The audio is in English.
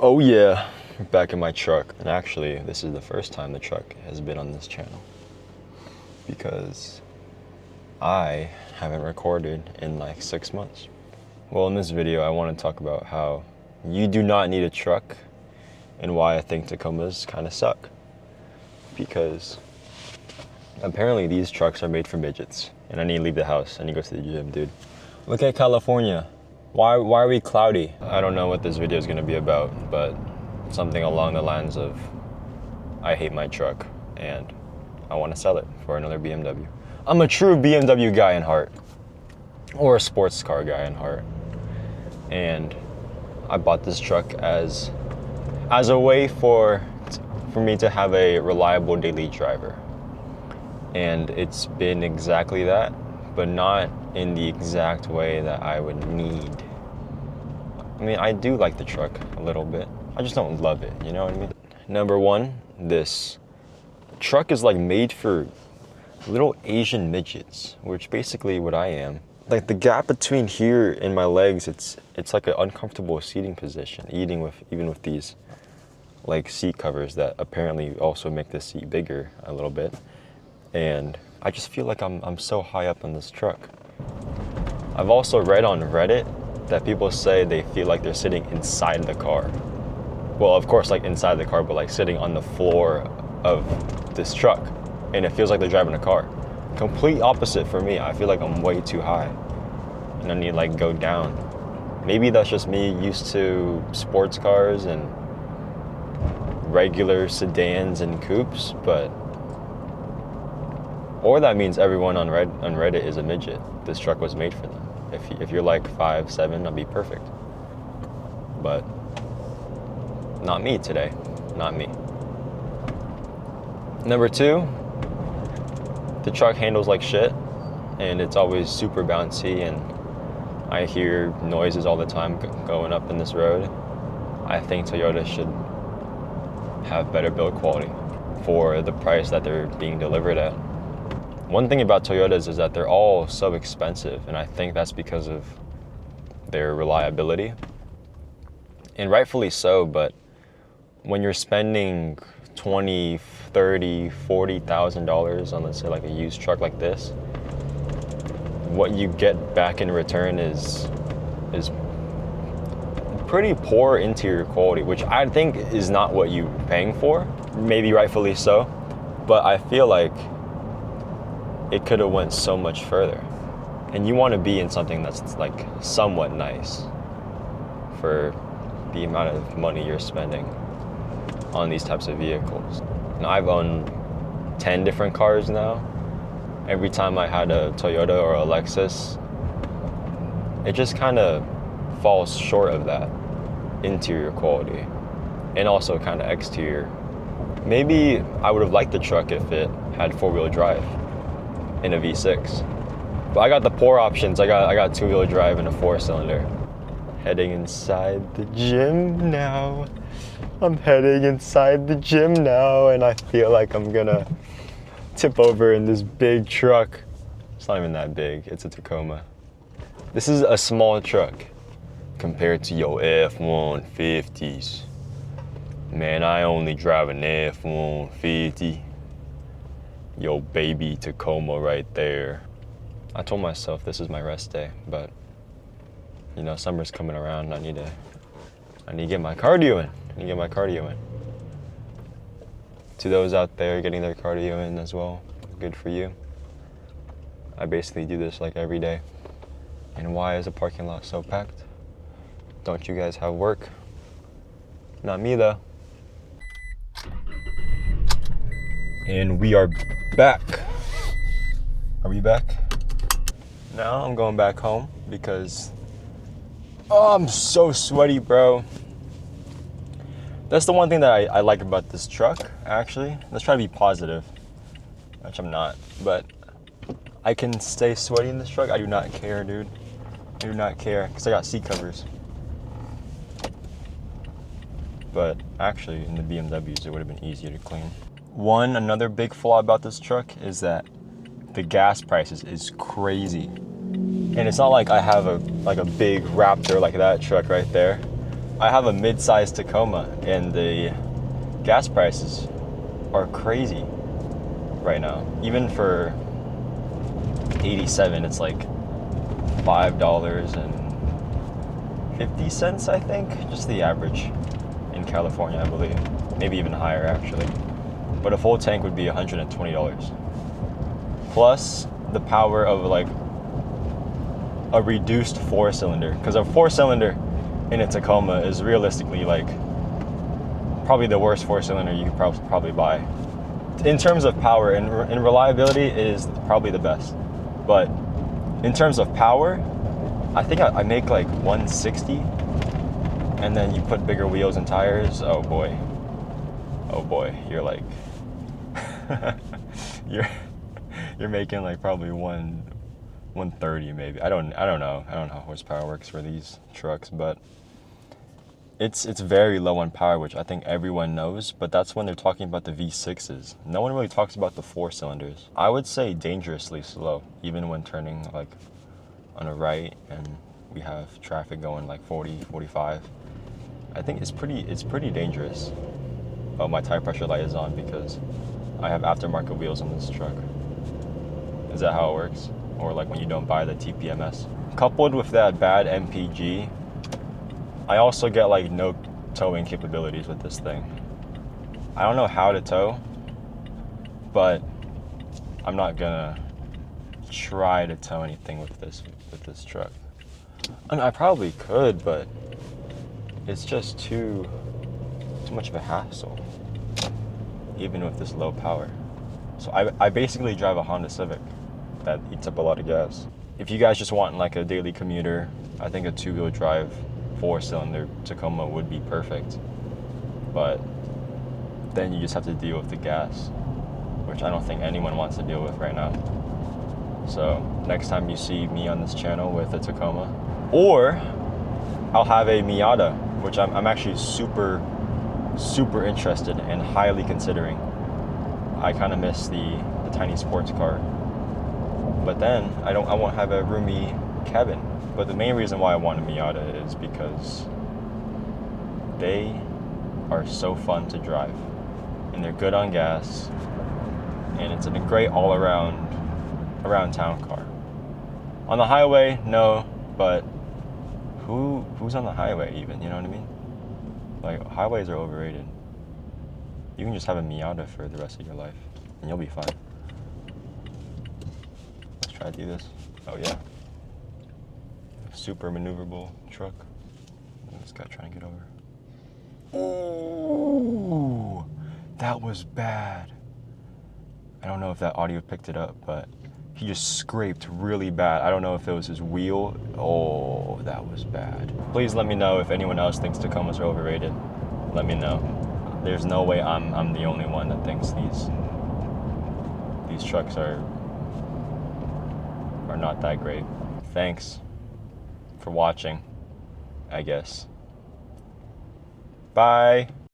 Oh yeah, back in my truck. And actually, this is the first time the truck has been on this channel because I haven't recorded in like 6 months. Well, in this video, I want to talk about how you do not need a truck and why I think Tacomas kind of suck. Because apparently these trucks are made for midgets and I need to leave the house. I need to go to the gym, dude. Look at California. Why are we cloudy? I don't know what this video is going to be about, but something along the lines of I hate my truck and I want to sell it for another BMW. I'm a true BMW guy in heart, or a sports car guy in heart. And I bought this truck as a way for me to have a reliable daily driver. And it's been exactly that, but not in the exact way that I would need. I mean, I do like the truck a little bit. I just don't love it, you know what I mean? Number one, this truck is like made for little Asian midgets, which basically what I am. Like the gap between here and my legs, it's like an uncomfortable seating position, even with these like seat covers that apparently also make the seat bigger a little bit. And I just feel like I'm so high up on this truck. I've also read on Reddit that people say they feel like they're sitting inside the car. Well, of course, like inside the car, but like sitting on the floor of this truck. And it feels like they're driving a car. Complete opposite for me. I feel like I'm way too high and I need to like go down. Maybe that's just me used to sports cars and regular sedans and coupes, or that means everyone on Reddit is a midget. This truck was made for them. If you're like 5'7", that'd be perfect. But not me today, not me. Number two, the truck handles like shit and it's always super bouncy and I hear noises all the time going up in this road. I think Toyota should have better build quality for the price that they're being delivered at. One thing about Toyotas is that they're all so expensive, and I think that's because of their reliability. And rightfully so, but when you're spending $20,000, $30,000, $40,000 on, let's say, like a used truck like this, what you get back in return is pretty poor interior quality, which I think is not what you're paying for. Maybe rightfully so, but I feel like it could have went so much further. And you want to be in something that's like somewhat nice for the amount of money you're spending on these types of vehicles. And I've owned 10 different cars now. Every time I had a Toyota or a Lexus, it just kind of falls short of that interior quality and also kind of exterior. Maybe I would have liked the truck if it had four-wheel drive in a V6. But I got the poor options. I got two-wheel drive and a 4-cylinder. Heading inside the gym now. I'm heading inside the gym now and I feel like I'm gonna tip over in this big truck. It's not even that big, it's a Tacoma. This is a small truck compared to your F-150s. Man, I only drive an F-150. Yo, baby Tacoma right there. I told myself this is my rest day, but you know, summer's coming around. I need to get my cardio in. To those out there getting their cardio in as well, good for you. I basically do this like every day. And why is the parking lot so packed? Don't you guys have work? Not me though. And we are back. Are we back? Now I'm going back home because I'm so sweaty, bro. That's the one thing that I like about this truck, actually. Let's try to be positive, which I'm not, but I can stay sweaty in this truck. I do not care, dude. I do not care, because I got seat covers. But actually, in the BMWs, it would have been easier to clean. Another big flaw about this truck is that the gas prices is crazy. And it's not like I have a big Raptor like that truck right there. I have a mid-sized Tacoma, and the gas prices are crazy right now. Even for 87, it's like $5.50, I think. Just the average in California, I believe. Maybe even higher, actually. But a full tank would be $120. Plus the power of like a reduced 4-cylinder. Because a 4-cylinder in a Tacoma is realistically like probably the worst 4-cylinder you could probably buy. In terms of power and reliability, it is probably the best. But in terms of power, I think I make like 160, and then you put bigger wheels and tires. Oh boy, you're like you're making like probably 130 maybe. I don't know how horsepower works for these trucks, but it's very low on power, which I think everyone knows, but that's when they're talking about the V6s. No one really talks about the 4-cylinders. I would say dangerously slow, even when turning like on a right and we have traffic going like 40, 45. I think it's pretty dangerous. Oh, my tire pressure light is on because I have aftermarket wheels on this truck. Is that how it works? Or like when you don't buy the TPMS? Coupled with that bad MPG, I also get like no towing capabilities with this thing. I don't know how to tow, but I'm not gonna try to tow anything with this truck. I mean, I probably could, but it's just too much of a hassle, even with this low power. So I basically drive a Honda Civic that eats up a lot of gas. If you guys just want like a daily commuter, I think a 2-wheel drive 4-cylinder Tacoma would be perfect. But then you just have to deal with the gas, which I don't think anyone wants to deal with right now. So next time you see me on this channel with a Tacoma, or I'll have a Miata, which I'm actually super interested and highly considering. I kind of miss the tiny sports car, but then I won't have a roomy cabin. But the main reason why I want a Miata is because they are so fun to drive, and they're good on gas, and it's a great around town car. On the highway, no, but who's on the highway even? You know what I mean? Like, highways are overrated. You can just have a Miata for the rest of your life, and you'll be fine. Let's try to do this. Oh yeah. Super maneuverable truck. This guy trying to get over. Ooh, that was bad. I don't know if that audio picked it up, but he just scraped really bad. I don't know if it was his wheel. Oh, that was bad. Please let me know if anyone else thinks Tacomas are overrated. Let me know. There's no way I'm the only one that thinks these trucks are not that great. Thanks for watching, I guess. Bye.